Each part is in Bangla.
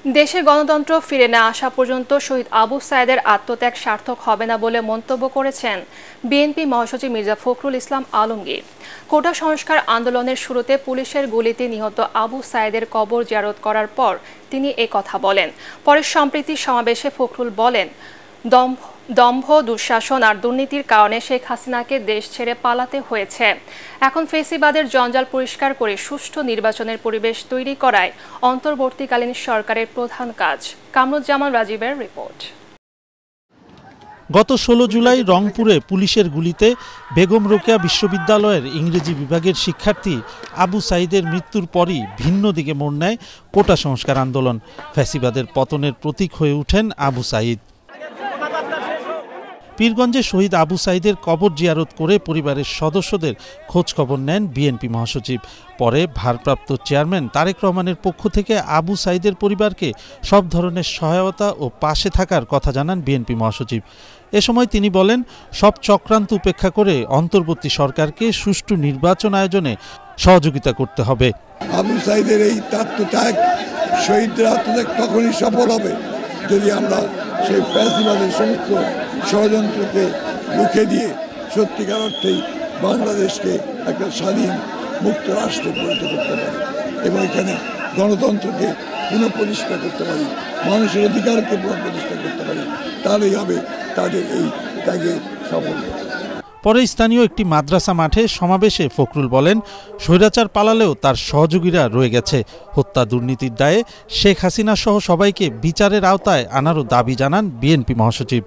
দেশে গণতন্ত্র ফিরে না আসা পর্যন্ত শহীদ আবু সাঈদের আত্মত্যাগ সার্থক হবে না বলে মন্তব্য করেছেন বিএনপি মহাসচিব মির্জা ফখরুল ইসলাম আলমগীর। কোটা সংস্কার আন্দোলনের শুরুতে পুলিশের গুলিতে নিহত আবু সাঈদের কবর জিয়ারত করার পর তিনি এ কথা বলেন। পরে সম্প্রীতি সমাবেশে ফখরুল বলেন, দম্ভ, দুঃশাসন আর দুর্নীতির কারণে শেখ হাসিনাকে দেশ ছেড়ে পালাতে হয়েছে। এখন ফেসিবাদের জঞ্জাল পরিষ্কার করে সুষ্ঠু নির্বাচনের পরিবেশ তৈরি করাই অন্তর্বর্তীকালীন সরকারের প্রধান কাজ। কামরুজ্জামান রাজীবের রিপোর্ট। গত 16 জুলাই রংপুরে পুলিশের গুলিতে বেগম রোকেয়া বিশ্ববিদ্যালয়ের ইংরেজি বিভাগের শিক্ষার্থী আবু সাঈদের মৃত্যুর পরই ভিন্ন দিকে মোড় নেয় কোটা সংস্কার আন্দোলন। ফ্যাসিবাদের পতনের প্রতীক হয়ে ওঠেন আবু সাঈদ। পীরগঞ্জে শহীদ আবু সাঈদের কবর জিয়ারত করে পরিবারের সদস্যদের খোঁজ খবর নেন বিএনপি মহাসচিব। পরে ভারপ্রাপ্ত চেয়ারম্যান তারেক রহমানের পক্ষ থেকে আবু সাঈদের পরিবারকে সব ধরনের সহায়তা ও পাশে থাকার কথা জানান বিএনপি মহাসচিব। এ সময় তিনি বলেন, সব চক্রান্ত উপেক্ষা করে অন্তর্বর্তী সরকারকে সুষ্ঠু নির্বাচন আয়োজনে সহযোগিতা করতে হবে। আবু সাঈদের এই আত্মত্যাগ, শহীদদের আত্মত্যাগ তখনই সফল হবে যদি আমরা সেই ফ্যাসিবাদের সমস্ত ষড়যন্ত্রকে রুখে দিয়ে সত্যিকার অর্থেই বাংলাদেশকে একটা স্বাধীন মুক্ত রাষ্ট্রে পরিণত করতে পারি এবং এখানে গণতন্ত্রকে পুনঃপ্রতিষ্ঠা করতে পারি, মানুষের অধিকারকে পুনঃপ্রতিষ্ঠা করতে পারি, তাহলেই হবে তাদের এই ত্যাগে সফল। পরে স্থানীয় একটি মাদ্রাসা মাঠে সমাবেশে ফখরুল বলেন, স্বৈরাচার পালালেও তার সহযোগীরা রয়ে গেছে। হত্যা, দুর্নীতির দায়ে শেখ হাসিনা সহ সবাইকে বিচারের আওতায় আনারও দাবি জানান বিএনপি মহাসচিব।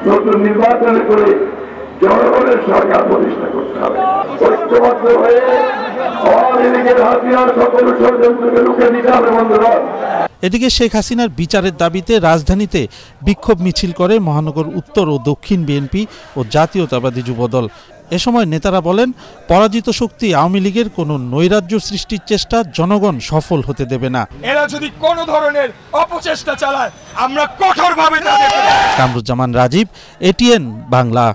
নতুন নির্বাচন করে জনগণের সরকার প্রতিষ্ঠা করতে হবে। ঐক্যবদ্ধ হয়ে আওয়ামী লীগের হাতিয়ার সকল ষড়যন্ত্রকে রুখে দিতে হবে। বন্ধুগণ, এদিকে শেখ হাসিনার বিচারের দাবিতে রাজধানীতে বিক্ষোভ মিছিল করে মহানগর উত্তর ও দক্ষিণ বিএনপি ও জাতীয়তাবাদী যুবদল। এ সময় নেতারা বলেন, পরাজিত শক্তি আওয়ামী লীগের কোনো নৈরাজ্য সৃষ্টির চেষ্টা জনগণ সফল হতে দেবে না। এরা যদি কোনো ধরনের অপচেষ্টা চালায় আমরা কঠোরভাবে। কামরুজ্জামান রাজীব, এটিএন বাংলা।